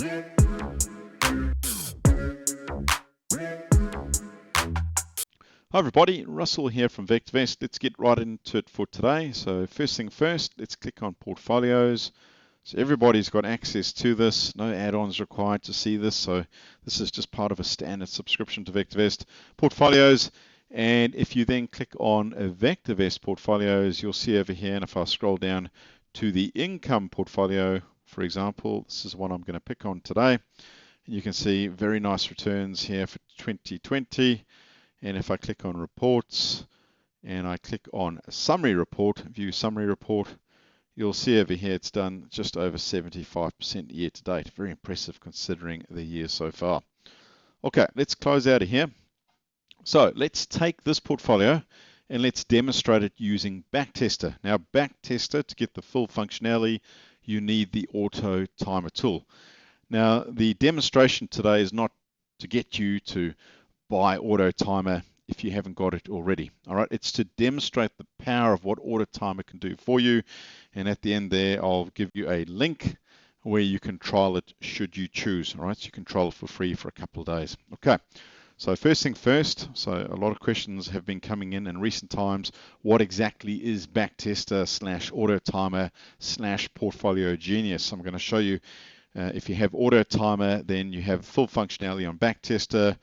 Hi everybody, Russell here from VectorVest. Let's get right into it for today. So first thing first, let's click on portfolios. So everybody's got access to this, no add-ons required to see this. So this is just part of a standard subscription to VectorVest portfolios. And if you then click on VectorVest portfolios, you'll see over here, and if I scroll down to the income portfolio, for example, this is one I'm going to pick on today. And you can see very nice returns here for 2020. And if I click on reports and I click on summary report, view summary report, you'll see over here it's done just over 75% year to date. Very impressive considering the year so far. Okay, let's close out of here. So let's take this portfolio and let's demonstrate it using backtester. Now backtester, to get the full functionality, you need the AutoTimer tool. Now the demonstration today is not to get you to buy AutoTimer if you haven't got it already. All right, it's to demonstrate the power of what AutoTimer can do for you. And at the end there, I'll give you a link where you can trial it should you choose. All right, so you can trial it for free for a couple of days. Okay, so first thing first, so a lot of questions have been coming in recent times. What exactly is backtester / AutoTimer / Portfolio Genius? I'm going to show you. If you have AutoTimer, then you have full functionality on backtester.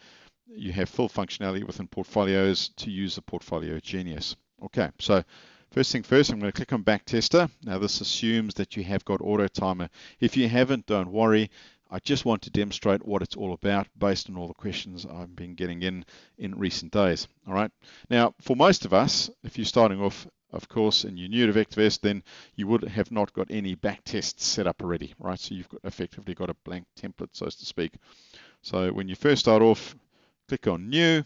You have full functionality within portfolios to use the Portfolio Genius. Okay, so first thing first, I'm going to click on backtester. Now this assumes that you have got AutoTimer. If you haven't, don't worry. I just want to demonstrate what it's all about based on all the questions I've been getting in recent days. All right. Now, for most of us, if you're starting off, of course, and you're new to VectorVest, then you would have not got any backtests set up already, right? So you've effectively got a blank template, so to speak. So when you first start off, click on New.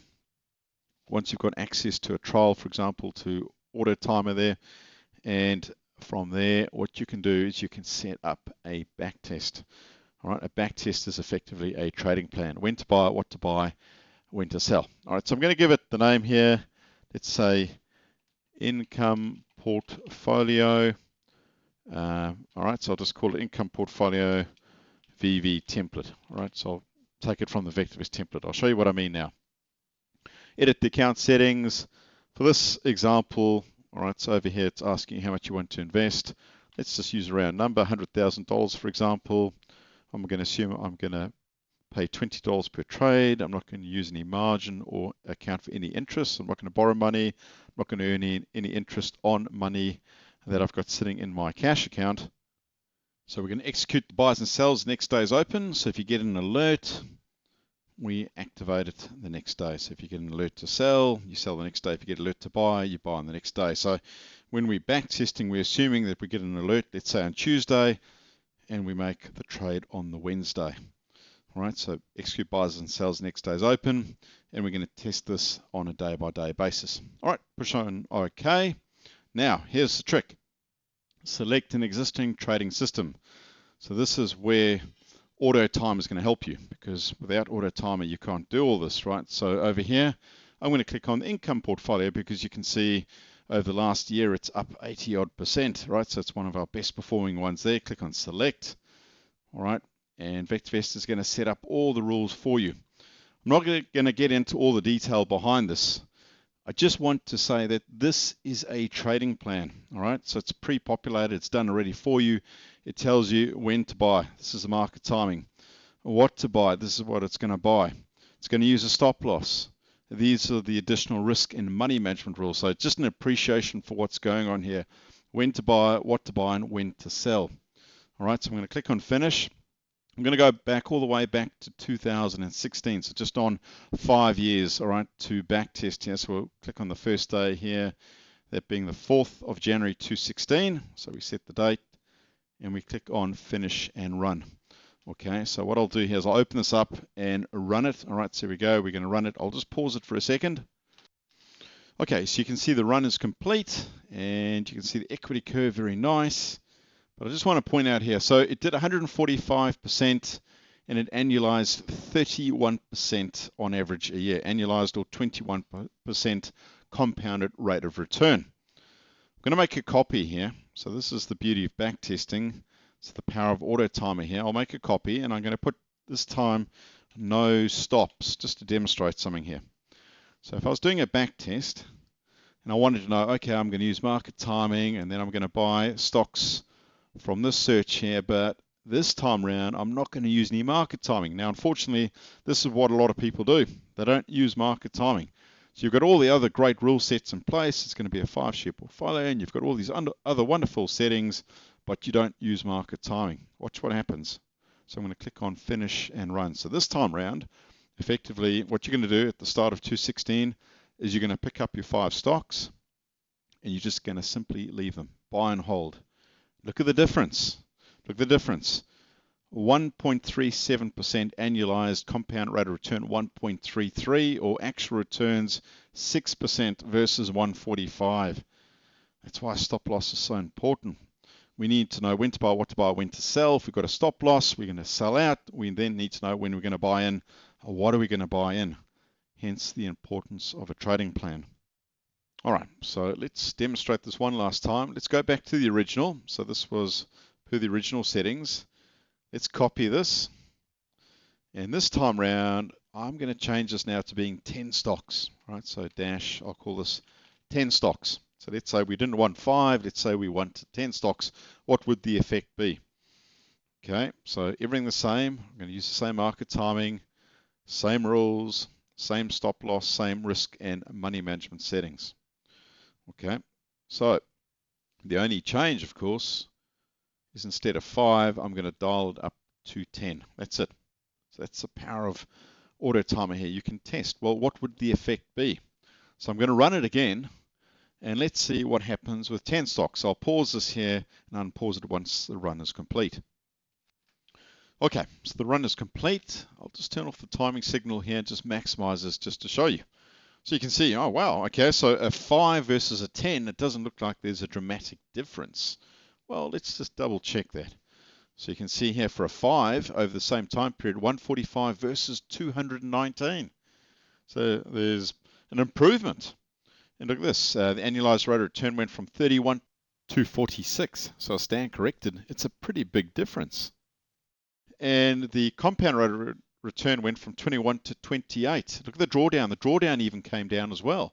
Once you've got access to a trial, for example, to AutoTimer there, and from there, what you can do is you can set up a backtest. All right, a backtest is effectively a trading plan: when to buy, what to buy, when to sell. All right, so I'm going to give it the name here. Let's say Income Portfolio. All right, so I'll just call it Income Portfolio VV Template. All right, so I'll take it from the VectorVest template. I'll show you what I mean now. Edit the account settings. For this example, all right, so over here it's asking how much you want to invest. Let's just use a round number, $100,000 for example. I'm going to assume I'm going to pay $20 per trade. I'm not going to use any margin or account for any interest. I'm not going to borrow money. I'm not going to earn any interest on money that I've got sitting in my cash account. So we're going to execute the buys and sells. Next day is open. So if you get an alert, we activate it the next day. So if you get an alert to sell, you sell the next day. If you get an alert to buy, you buy on the next day. So when we're back testing, we're assuming that we get an alert, let's say on Tuesday, and we make the trade on the Wednesday. All right, so execute buys and sells, next day is open, and we're going to test this on a day-by-day basis. All right, push on OK. Now, here's the trick. Select an existing trading system. So this is where AutoTimer is going to help you, because without AutoTimer you can't do all this, right? So over here I'm going to click on the income portfolio, because you can see over the last year it's up 80-odd%, right? So it's one of our best performing ones there. Click on select. All right, and VectorVest is going to set up all the rules for you. I'm not going to get into all the detail behind this. I just want to say that this is a trading plan. All right, so it's pre-populated, it's done already for you. It tells you when to buy. This is the market timing. What to buy, this is what it's going to buy. It's going to use a stop loss. These are the additional risk and money management rules. So just an appreciation for what's going on here. When to buy, what to buy, and when to sell. All right, so I'm going to click on finish. I'm going to go back all the way back to 2016, so just on 5 years, all right, to back test here. So we'll click on the first day here, that being the 4th of January 2016. So we set the date and we click on finish and run. Okay, so what I'll do here is I'll open this up and run it. All right, so here we go. We're going to run it. I'll just pause it for a second. Okay, so you can see the run is complete, and you can see the equity curve, very nice. But I just want to point out here, so it did 145% and it annualized 31% on average a year, annualized, or 21% compounded rate of return. I'm going to make a copy here. So this is the beauty of back testing. So the power of AutoTimer here. I'll make a copy and I'm going to put this time no stops just to demonstrate something here. So if I was doing a back test and I wanted to know, okay, I'm going to use market timing and then I'm going to buy stocks from this search here, but this time around I'm not going to use any market timing. Now, unfortunately, this is what a lot of people do. They don't use market timing. So you've got all the other great rule sets in place. It's going to be a 5-share portfolio and you've got all these other wonderful settings, but you don't use market timing. Watch what happens. So I'm going to click on finish and run. So this time around, effectively, what you're going to do at the start of 216 is you're going to pick up your 5 stocks and you're just going to simply leave them, buy and hold. Look at the difference. Look at the difference. 1.37% annualized compound rate of return, 1.33, or actual returns 6% versus 145. That's why stop loss is so important. We need to know when to buy, what to buy, when to sell. If we've got a stop loss, we're going to sell out. We then need to know when we're going to buy in, or what are we going to buy in. Hence the importance of a trading plan. All right, so let's demonstrate this one last time. Let's go back to the original. So this was per the original settings. Let's copy this. And this time round, I'm going to change this now to being 10 stocks. All right, so dash, I'll call this 10 stocks. So let's say we didn't want 5, let's say we want 10 stocks. What would the effect be? Okay, so everything the same. I'm going to use the same market timing, same rules, same stop loss, same risk and money management settings. Okay, so the only change, of course, is instead of 5, I'm going to dial it up to 10. That's it. So that's the power of AutoTimer here. You can test, well, what would the effect be? So I'm going to run it again, and let's see what happens with 10 stocks. I'll pause this here and unpause it once the run is complete. Okay, so the run is complete. I'll just turn off the timing signal here and just maximize this just to show you. So you can see, oh wow, okay, so a 5 versus a 10, it doesn't look like there's a dramatic difference. Well, let's just double check that. So you can see here for a 5 over the same time period, 145 versus 219. So there's an improvement. And look at this, the annualized rate of return went from 31 to 46. So I stand corrected. It's a pretty big difference. And the compound rate of return went from 21 to 28. Look at the drawdown. The drawdown even came down as well.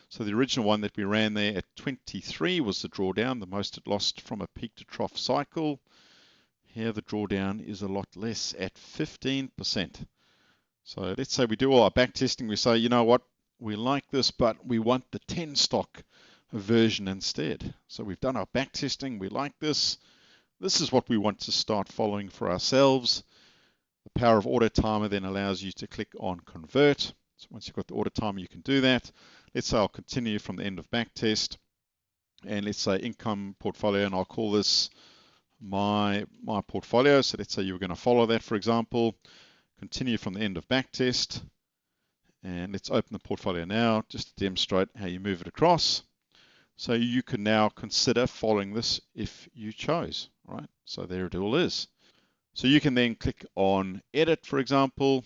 So the original one that we ran there at 23 was the drawdown, the most it lost from a peak to trough cycle. Here the drawdown is a lot less at 15%. So let's say we do all our back testing. We say, you know what, we like this, but we want the 10 stock version instead. So we've done our back testing. We like this. This is what we want to start following for ourselves. The power of AutoTimer then allows you to click on convert. So once you've got the AutoTimer, you can do that. Let's say I'll continue from the end of backtest, and let's say income portfolio, and I'll call this my portfolio. So let's say you were going to follow that, for example. Continue from the end of backtest, and let's open the portfolio now just to demonstrate how you move it across. So you can now consider following this if you chose. All right, so there it all is. So you can then click on edit, for example,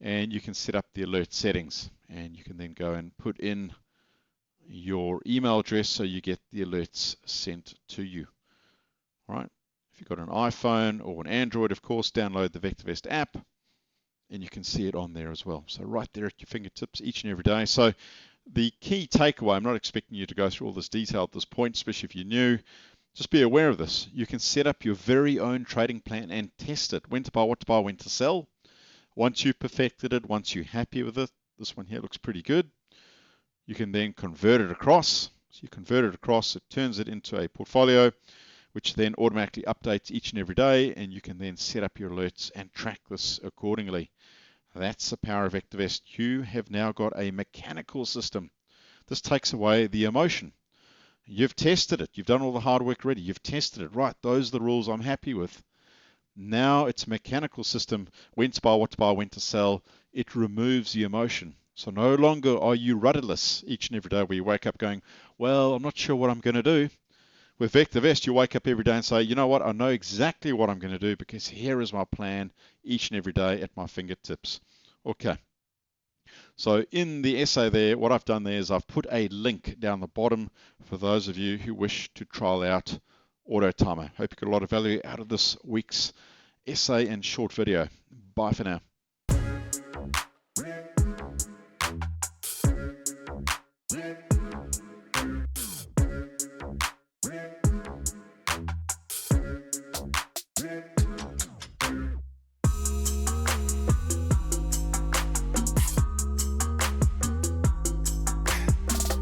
and you can set up the alert settings, and you can then go and put in your email address so you get the alerts sent to you. All right. If you've got an iPhone or an Android, of course, download the VectorVest app, and you can see it on there as well. So right there at your fingertips each and every day. So the key takeaway, I'm not expecting you to go through all this detail at this point, especially if you're new. Just be aware of this. You can set up your very own trading plan and test it. When to buy, what to buy, when to sell. Once you've perfected it, once you're happy with it, this one here looks pretty good, you can then convert it across. So you convert it across, it turns it into a portfolio, which then automatically updates each and every day, and you can then set up your alerts and track this accordingly. That's the power of VectorVest. You have now got a mechanical system. This takes away the emotion. You've tested it. You've done all the hard work already. You've tested it. Right, those are the rules I'm happy with. Now it's a mechanical system. When to buy, what to buy, when to sell. It removes the emotion. So no longer are you rudderless each and every day where you wake up going, well, I'm not sure what I'm going to do. With VectorVest, you wake up every day and say, you know what, I know exactly what I'm going to do because here is my plan each and every day at my fingertips. Okay. So in the essay there, what I've done there is I've put a link down the bottom for those of you who wish to trial out AutoTimer. Hope you got a lot of value out of this week's essay and short video. Bye for now.